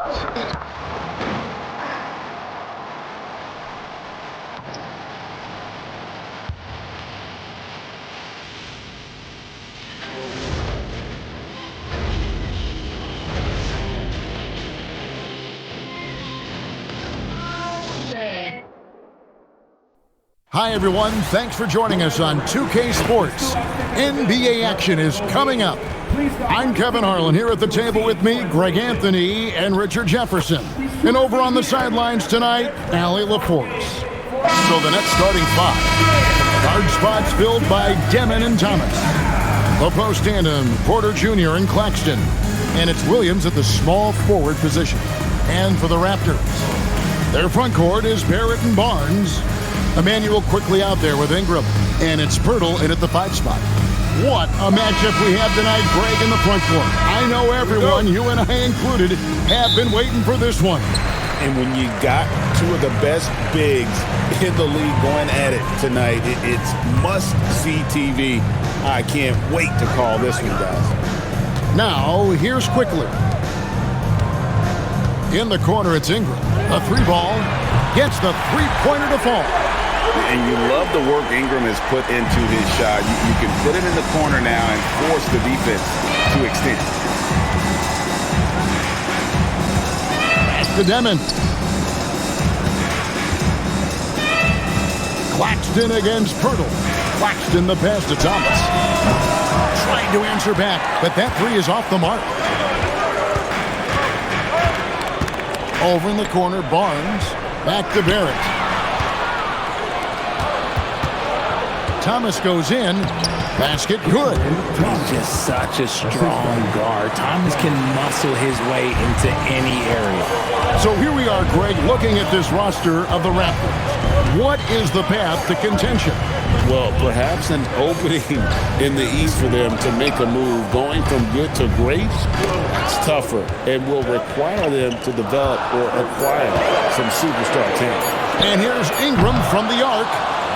Hi everyone, thanks for joining us on 2K Sports. NBA action is coming up. I'm Kevin Harlan, here at the table with me, Greg Anthony and Richard Jefferson. And over on the sidelines tonight, Allie LaForce. So the next starting five. Guard spots filled by Demon and Thomas. The post tandem, Porter Jr. and Claxton. And it's Williams at the small forward position. And for the Raptors, their front court is Barrett and Barnes. Emmanuel quickly out there with Ingram. And it's Pirtle in at the 5 spot. What a matchup we have tonight, Greg, in the front court. I know everyone, you and I included, have been waiting for this one. And when you got two of the best bigs in the league going at it tonight, it's must-see TV. I can't wait to call this one, guys. Now, here's Quickly. In the corner, it's Ingram. A 3-ball. Gets the 3-pointer to fall. And you love the work Ingram has put into his shot. You can put it in the corner now and force the defense to extend. Pass to Demon. Claxton against Pirtle. Claxton the pass to Thomas. Trying to answer back, but that 3 is off the mark. Over in the corner, Barnes. Back to Barrett. Thomas goes in. Basket good. He's just such a strong guard. Thomas can muscle his way into any area. So here we are, Greg, looking at this roster of the Raptors. What is the path to contention? Well, perhaps an opening in the East for them to make a move. Going from good to great, it's tougher and will require them to develop or acquire some superstar talent. And here's Ingram from the arc.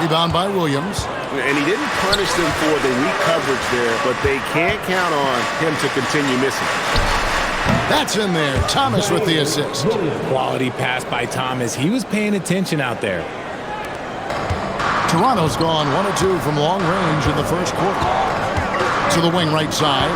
Rebound by Williams. And he didn't punish them for the weak coverage there, but they can't count on him to continue missing. That's in there. Thomas with the assist. Quality pass by Thomas. He was paying attention out there. Toronto's gone 1 of 2 from long range in the first quarter. To the wing right side.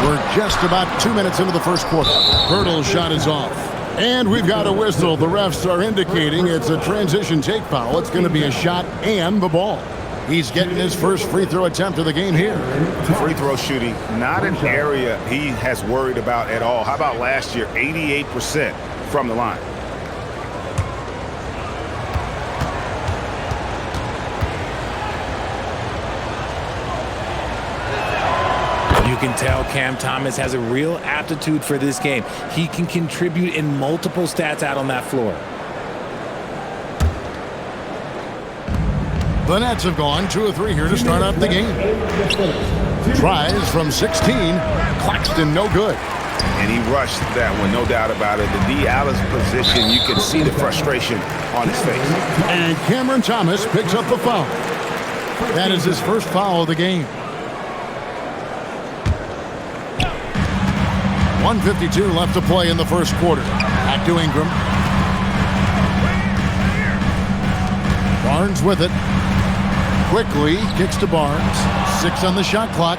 We're just about 2 minutes into the first quarter. Pirtle's shot is off. And we've got a whistle. The refs are indicating it's a transition take foul. It's going to be a shot and the ball. He's getting his first free throw attempt of the game here. Free throw shooting, not an area he has worried about at all. How about last year? 88% from the line. You can tell Cam Thomas has a real aptitude for this game. He can contribute in multiple stats out on that floor. The Nets have gone 2 of 3 here to start out the game. Tries from 16. Claxton no good. And he rushed that one, no doubt about it. The D. Allen's position, you can see the frustration on his face. And Cameron Thomas picks up the foul. That is his first foul of the game. 1:52 left to play in the first quarter. Back to Ingram. Barnes with it. Quickly kicks to Barnes. 6 on the shot clock.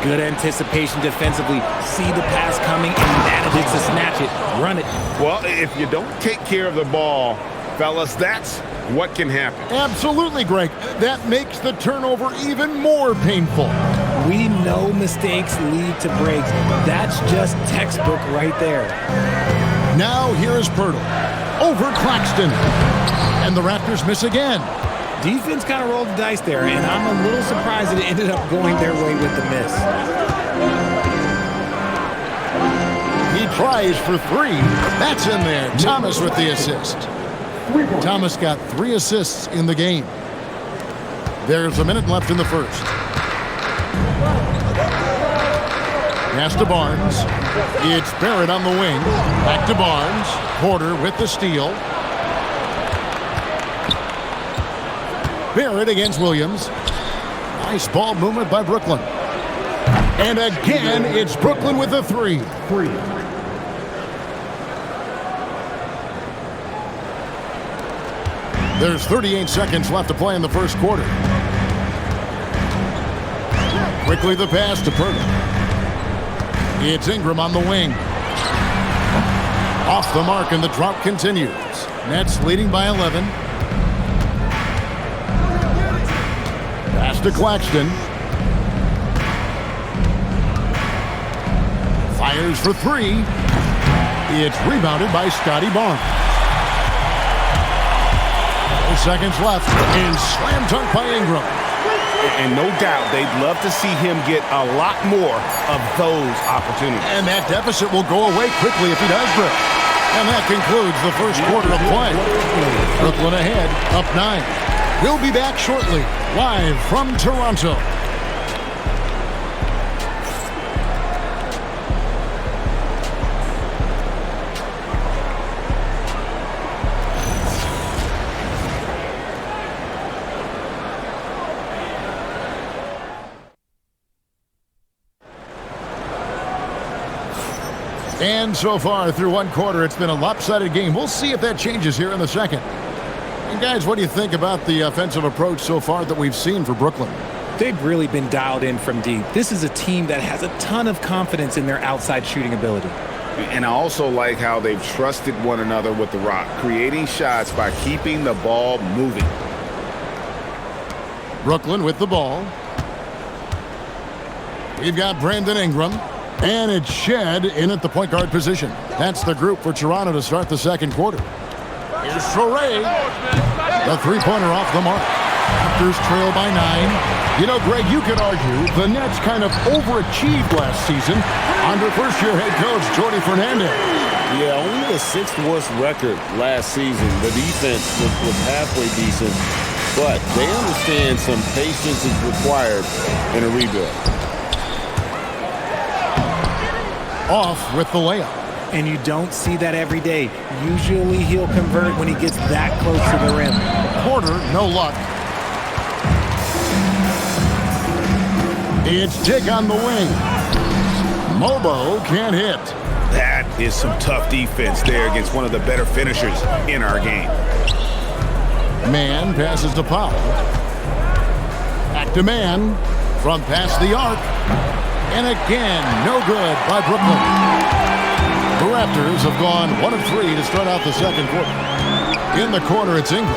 Good anticipation defensively. See the pass coming and manages to snatch it. Run it. Well, if you don't take care of the ball, fellas, that's what can happen. Absolutely, Greg. That makes the turnover even more painful. We know mistakes lead to breaks. That's just textbook right there. Now here is Pirtle. Over Claxton. And the Raptors miss again. Defense kind of rolled the dice there, and I'm a little surprised that it ended up going their way with the miss. He tries for 3. That's in there. Thomas with the assist. Thomas got 3 assists in the game. There's a minute left in the first. Pass to Barnes. It's Barrett on the wing. Back to Barnes. Porter with the steal. Barrett against Williams. Nice ball movement by Brooklyn. And again, it's Brooklyn with a three. There's 38 seconds left to play in the first quarter. Quickly the pass to Purtle. It's Ingram on the wing. Off the mark, and the drought continues. Nets leading by 11. Pass to Claxton. Fires for three. It's rebounded by Scotty Barnes. 4 seconds left, and slam dunk by Ingram. And no doubt, they'd love to see him get a lot more of those opportunities. And that deficit will go away quickly if he does break. And that concludes the first quarter of play. Brooklyn ahead, up 9. We'll be back shortly, live from Toronto. And so far through one quarter, it's been a lopsided game. We'll see if that changes here in the second. And guys, what do you think about the offensive approach so far that we've seen for Brooklyn? They've really been dialed in from deep. This is a team that has a ton of confidence in their outside shooting ability. And I also like how they've trusted one another with the rock, creating shots by keeping the ball moving. Brooklyn with the ball. We've got Brandon Ingram. And it's Shed in at the point guard position. That's the group for Toronto to start the second quarter. Here's Sorey. The three-pointer off the mark. Raptors trail by 9. You know, Greg, you could argue the Nets kind of overachieved last season under first-year head coach Jordi Fernandez. Yeah, only the 6th worst record last season. The defense was halfway decent, but they understand some patience is required in a rebuild. Off with the layup. And you don't see that every day. Usually he'll convert when he gets that close to the rim. Porter, no luck. It's Dick on the wing. Mobo can't hit. That is some tough defense there against one of the better finishers in our game. Man passes to Powell. Back to Man. From past the arc. And again, no good by Brooklyn. The Raptors have gone 1 of 3 to start out the second quarter. In the corner, it's Ingram.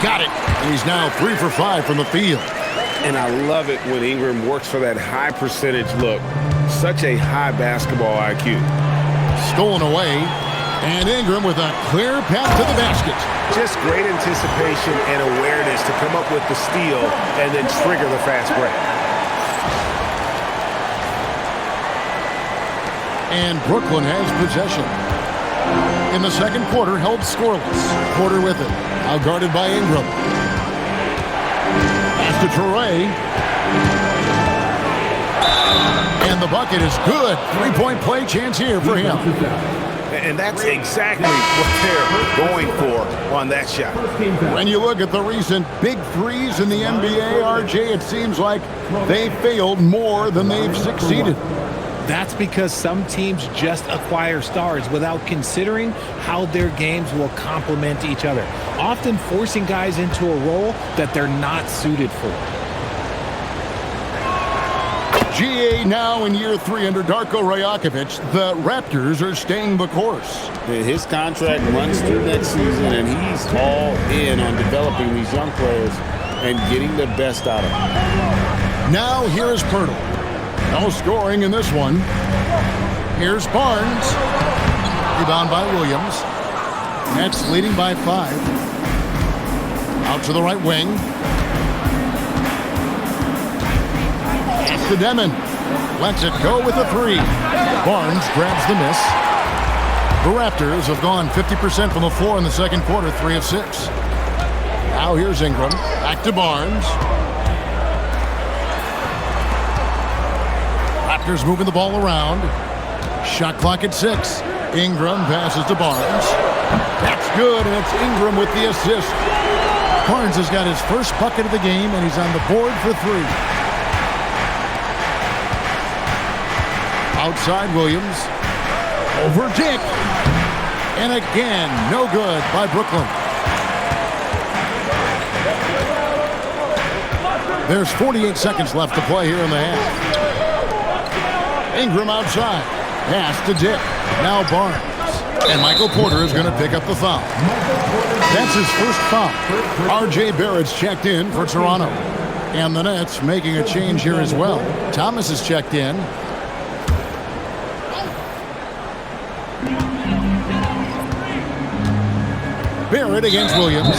Got it. He's now 3 for 5 from the field. And I love it when Ingram works for that high percentage look. Such a high basketball IQ. Stolen away. And Ingram with a clear path to the basket. Just great anticipation and awareness to come up with the steal and then trigger the fast break. And Brooklyn has possession. In the second quarter, held scoreless. Porter with it. Now guarded by Ingram. Pass to Sorey. And the bucket is good. Three-point play chance here for him. And that's exactly what they're going for on that shot. When you look at the recent big threes in the NBA, RJ, it seems like they failed more than they've succeeded. That's because some teams just acquire stars without considering how their games will complement each other, often forcing guys into a role that they're not suited for. GA now in year 3 under Darko Rajakovic. The Raptors are staying the course. His contract runs through next season, and he's all in on developing these young players and getting the best out of them. Now here's Purtle. No scoring in this one. Here's Barnes. Rebound by Williams. Nets leading by 5. Out to the right wing. To Demon. Lets it go with a 3. Barnes grabs the miss. The Raptors have gone 50% from the floor in the second quarter, 3 of 6. Now here's Ingram. Back to Barnes. Raptors moving the ball around. Shot clock at 6. Ingram passes to Barnes. That's good, and it's Ingram with the assist. Barnes has got his first bucket of the game, and he's on the board for 3. Outside Williams. Over Dick. And again, no good by Brooklyn. There's 48 seconds left to play here in the half. Ingram outside. Pass to Dick. Now Barnes. And Michael Porter is going to pick up the foul. That's his first foul. R.J. Barrett's checked in for Toronto. And the Nets making a change here as well. Thomas is checked in. Barrett against Williams.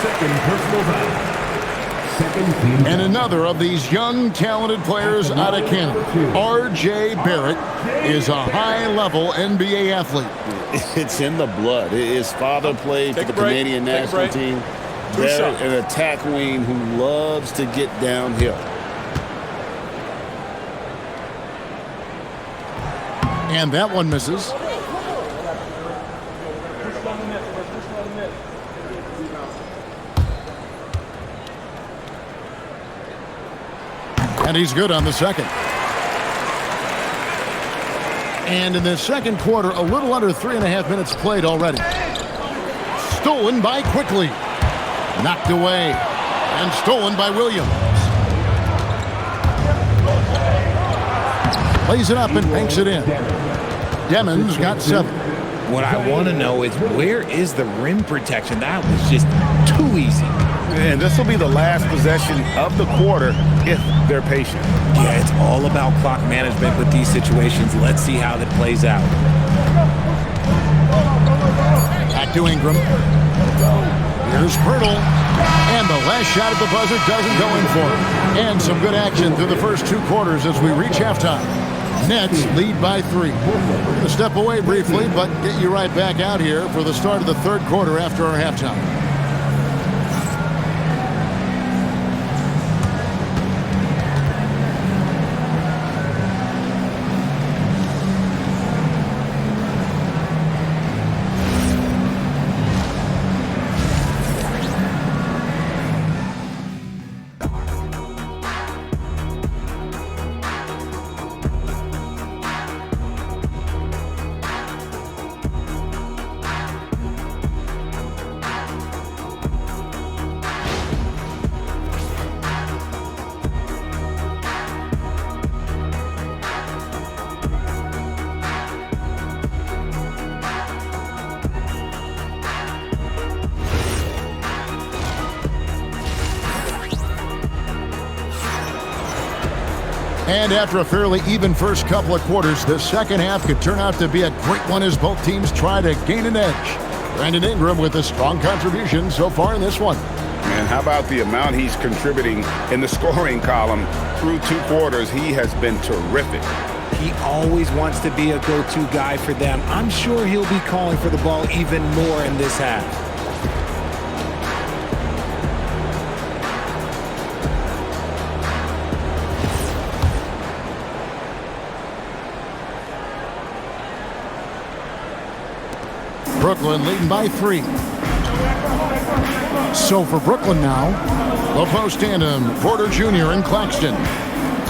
Second personal foul. And another of these young, talented players out of Canada. R.J. Barrett is a high-level NBA athlete. It's in the blood. His father played for the Canadian national team. Barrett, an attack wing who loves to get downhill. And that one misses. And he's good on the second. And in the second quarter, a little under 3.5 minutes played already. Stolen by Quickly. Knocked away. And stolen by Williams. Lays it up and banks it in. Demon's got 7. What I want to know is, where is the rim protection? That was just too easy. And this will be the last possession of the quarter if they're patient. Yeah, it's all about clock management with these situations. Let's see how that plays out. Back to Ingram. Here's Pirtle. And the last shot at the buzzer doesn't go in for him. And some good action through the first 2 quarters as we reach halftime. Nets lead by 3. We're going to step away briefly, but get you right back out here for the start of the third quarter after our halftime. And after a fairly even first couple of quarters, the second half could turn out to be a great one as both teams try to gain an edge. Brandon Ingram with a strong contribution so far in this one. And how about the amount he's contributing in the scoring column through 2 quarters? He has been terrific. He always wants to be a go-to guy for them. I'm sure he'll be calling for the ball even more in this half. Brooklyn leading by 3. So for Brooklyn now, the post tandem, Porter Jr. and Claxton.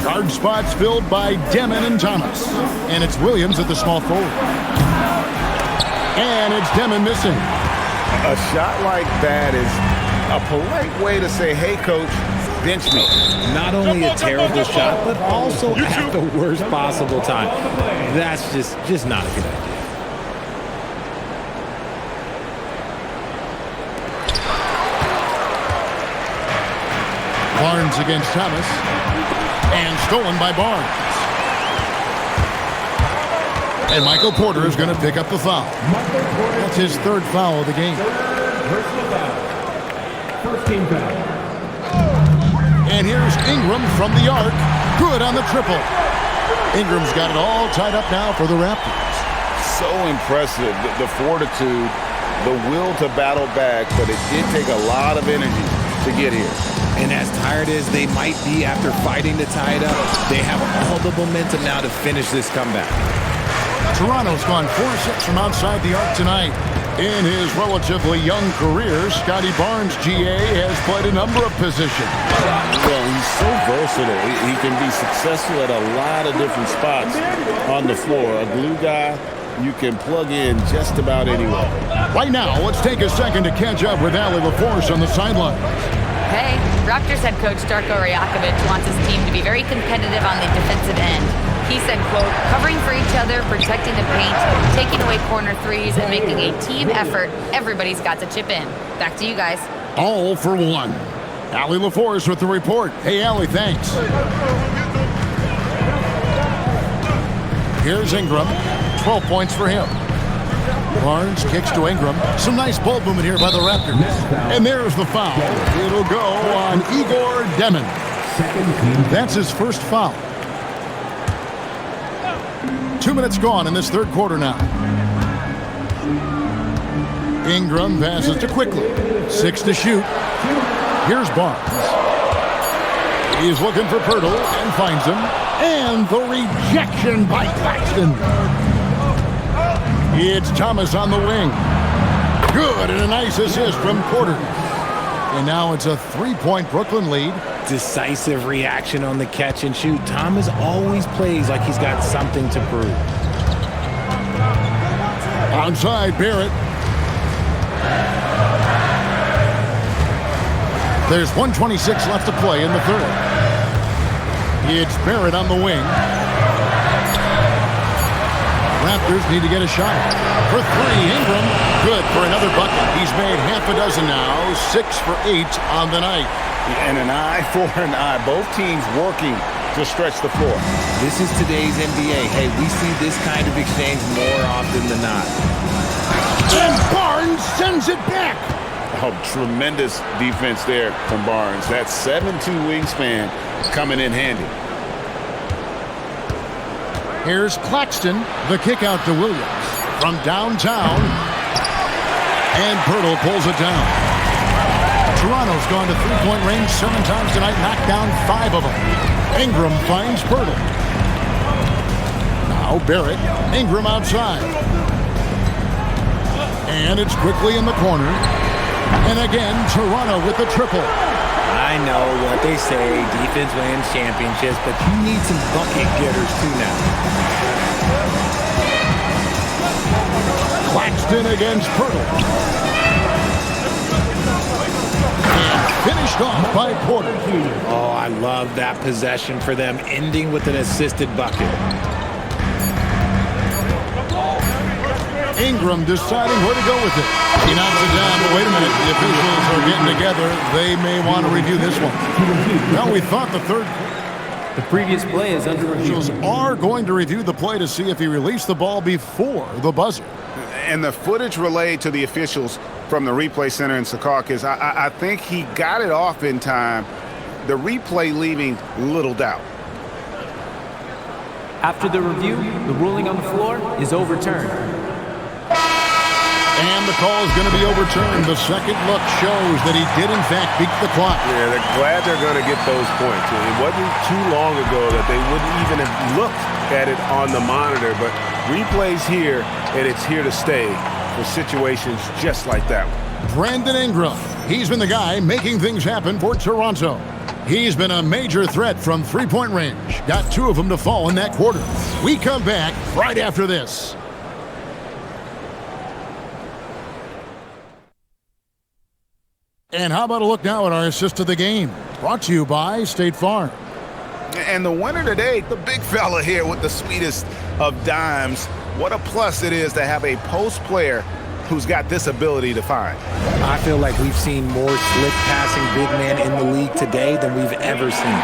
Guard spots filled by Demon and Thomas. And it's Williams at the small forward. And it's Demon missing. A shot like that is a polite way to say, hey, coach, bench me. Not only a terrible shot, but also at the worst possible time. That's just not a good idea. Barnes against Thomas. And stolen by Barnes. And Michael Porter is going to pick up the foul. That's his 3rd foul of the game. Personal foul. First team foul. And here's Ingram from the arc. Good on the triple. Ingram's got it all tied up now for the Raptors. So impressive, the fortitude, the will to battle back, but it did take a lot of energy to get here. And as tired as they might be after fighting to tie it up, they have all the momentum now to finish this comeback. Toronto's gone 4-6 from outside the arc tonight. In his relatively young career, Scotty Barnes, GA, has played a number of positions. Well, he's so versatile. He can be successful at a lot of different spots on the floor. A glue guy you can plug in just about anywhere. Right now, let's take a second to catch up with Allie LaForce on the sideline. Hey, Raptors head coach Darko Rajakovic wants his team to be very competitive on the defensive end. He said, quote, covering for each other, protecting the paint, taking away corner threes, and making a team effort. Everybody's got to chip in. Back to you guys. All for one. Allie LaForce with the report. Hey, Allie, thanks. Here's Ingram. 12 points for him. Barnes kicks to Ingram. Some nice ball movement here by the Raptors. And there's the foul. It'll go on Igor Demon. That's his first foul. 2 minutes gone in this third quarter now. Ingram passes to Quickly. 6 to shoot. Here's Barnes. He's looking for Pirtle and finds him. And the rejection by Claxton. It's Thomas on the wing. Good, and a nice assist from Porter. And now it's a 3-point Brooklyn lead. Decisive reaction on the catch and shoot. Thomas always plays like he's got something to prove. Outside, Barrett. There's 1:26 left to play in the third. It's Barrett on the wing. Raptors need to get a shot. For 3, Ingram. Good for another bucket. He's made half a dozen now. 6 for 8 on the night. And an eye for an eye. Both teams working to stretch the floor. This is today's NBA. Hey, we see this kind of exchange more often than not. And Barnes sends it back. Oh, tremendous defense there from Barnes. That 7'2" wingspan coming in handy. Here's Claxton. The kick out to Williams. From downtown. And Pirtle pulls it down. Toronto's gone to three-point range 7 times tonight, knocked down 5 of them. Ingram finds Pirtle. Now Barrett. Ingram outside. And it's Quickly in the corner. And again, Toronto with the triple. I know what they say, defense wins championships, but you need some bucket getters too now. Claxton against Pirtle. And finished off by Porter. Oh, I love that possession for them, ending with an assisted bucket. Ingram deciding where to go with it. He knocks it down, but wait a minute. The officials are getting together. They may want to review this one. Well, we thought the third. The previous play is under review. Officials are going to review the play to see if he released the ball before the buzzer. And the footage relayed to the officials from the replay center in Secaucus, I think he got it off in time. The replay leaving little doubt. After the review, the ruling on the floor is overturned. And the call is going to be overturned. The second look shows that he did, in fact, beat the clock. Yeah, they're glad they're going to get those points. It wasn't too long ago that they wouldn't even have looked at it on the monitor, but replay's here, and it's here to stay for situations just like that one. Brandon Ingram. He's been the guy making things happen for Toronto. He's been a major threat from three-point range. Got 2 of them to fall in that quarter. We come back right after this. And how about a look now at our assist of the game? Brought to you by State Farm. And the winner today, the big fella here with the sweetest of dimes. What a plus it is to have a post player who's got this ability to find. I feel like we've seen more slick passing big men in the league today than we've ever seen.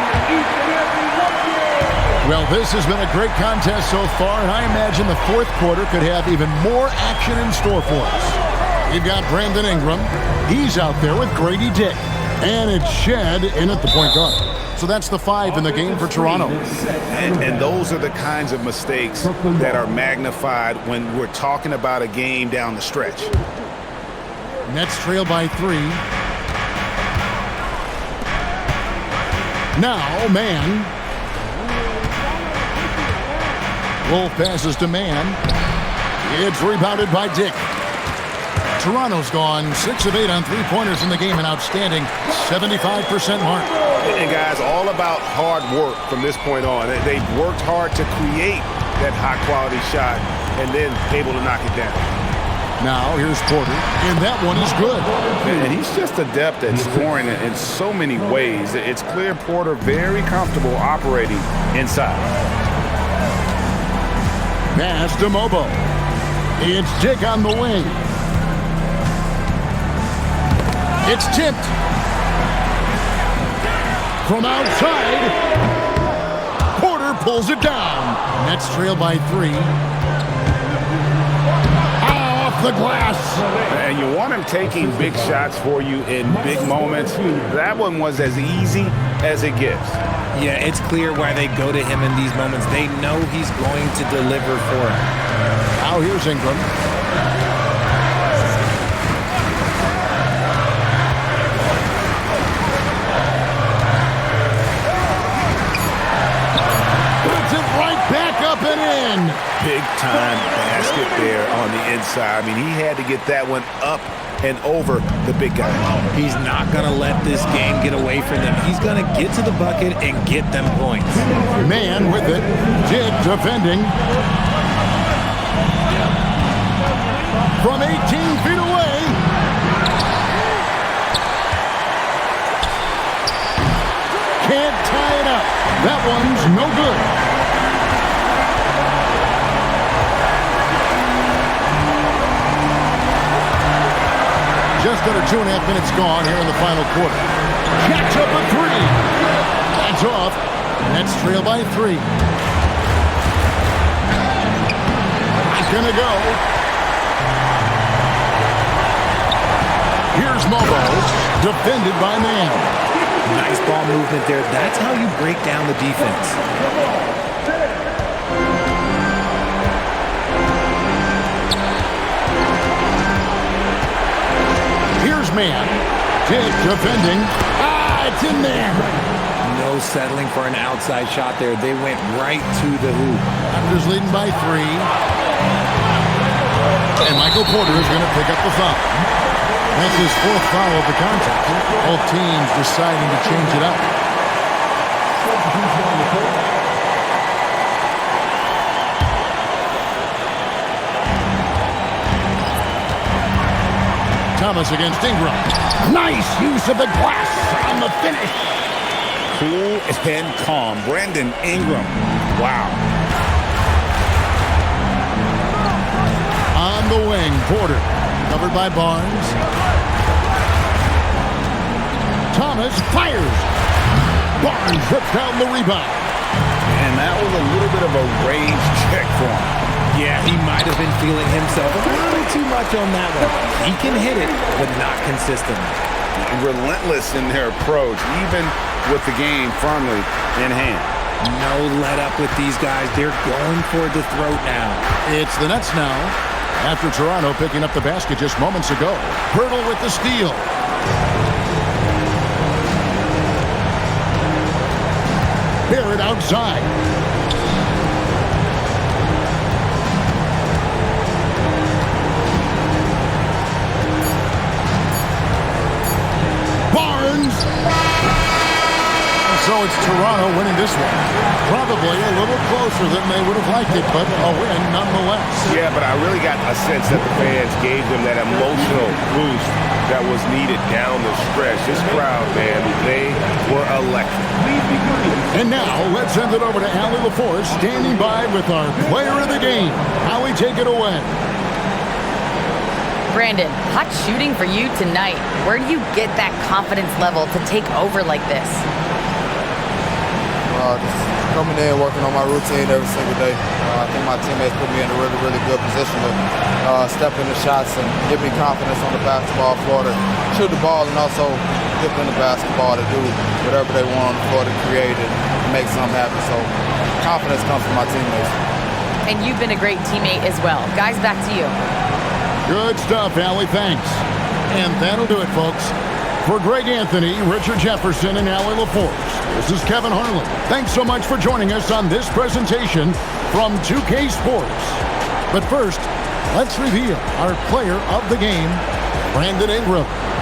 Well, this has been a great contest so far, and I imagine the fourth quarter could have even more action in store for us. We've got Brandon Ingram. He's out there with Grady Dick. And it's Shed in at the point guard. So that's the 5 in the game for Toronto. And those are the kinds of mistakes that are magnified when we're talking about a game down the stretch. Nets trail by 3. Now, Man. Wolf passes to Man. It's rebounded by Dick. Toronto's gone 6 of 8 on three-pointers in the game, an outstanding 75% mark. And guys, all about hard work from this point on. They've worked hard to create that high-quality shot and then able to knock it down. Now here's Porter, and that one is good. And he's just adept at scoring in so many ways. It's clear Porter very comfortable operating inside. Pass to Mobo. It's Dick on the wing. It's tipped. From outside, Porter pulls it down. Nets trail by 3. Off the glass. And you want him taking big shots for you in big moments. That one was as easy as it gets. Yeah, it's clear why they go to him in these moments. They know he's going to deliver for them. Now here's Ingram. Puts it right back up and in. Big time basket there on the inside. I mean, he had to get that one up and over the big guy. He's not going to let this game get away from them. He's going to get to the bucket and get them points. Man with it. Jig defending. From 18 feet away. Can't tie it up. That one's no good. Just under 2.5 minutes gone here in the final quarter. Catch up a 3. That's off. Nets trail by 3. Not gonna go. Here's Mobo, defended by Man. Nice ball movement there. That's how you break down the defense. Here's Man. Jig defending. It's in there. No settling for an outside shot there. They went right to the hoop. Raptors leading by 3. And Michael Porter is going to pick up the foul. That's his 4th foul of the contest. Both teams deciding to change it up. Thomas against Ingram. Nice use of the glass on the finish. Cool and calm. Brandon Ingram. Wow. On the wing, Porter. Covered by Barnes. Thomas fires. Barnes rips down the rebound. And that was a little bit of a rage check for him. Yeah, he might have been feeling himself a little too much on that one. He can hit it, but not consistently. Relentless in their approach, even with the game firmly in hand. No let up with these guys. They're going for the throat now. It's the Nets now. After Toronto picking up the basket just moments ago. Hurdle with the steal. Barrett outside. Barnes. So it's Toronto winning this one. Probably a little closer than they would have liked it, but a win nonetheless. Yeah, but I really got a sense that the fans gave them that emotional boost that was needed down the stretch. This crowd, man, they were electric. And now, let's send it over to Allie LaForce, standing by with our player of the game. Allie, take it away. Brandon, hot shooting for you tonight. Where do you get that confidence level to take over like this? Just coming in, working on my routine every single day. I think my teammates put me in a really, really good position to step in the shots and give me confidence on the basketball floor to shoot the ball and also give them the basketball to do whatever they want on the floor to create and make something happen. So confidence comes from my teammates. And you've been a great teammate as well. Guys, back to you. Good stuff, Allie. Thanks. And that'll do it, folks. For Greg Anthony, Richard Jefferson, and Allie LaForce, this is Kevin Harlan. Thanks so much for joining us on this presentation from 2K Sports. But first, Let's reveal our player of the game, Brandon Ingram.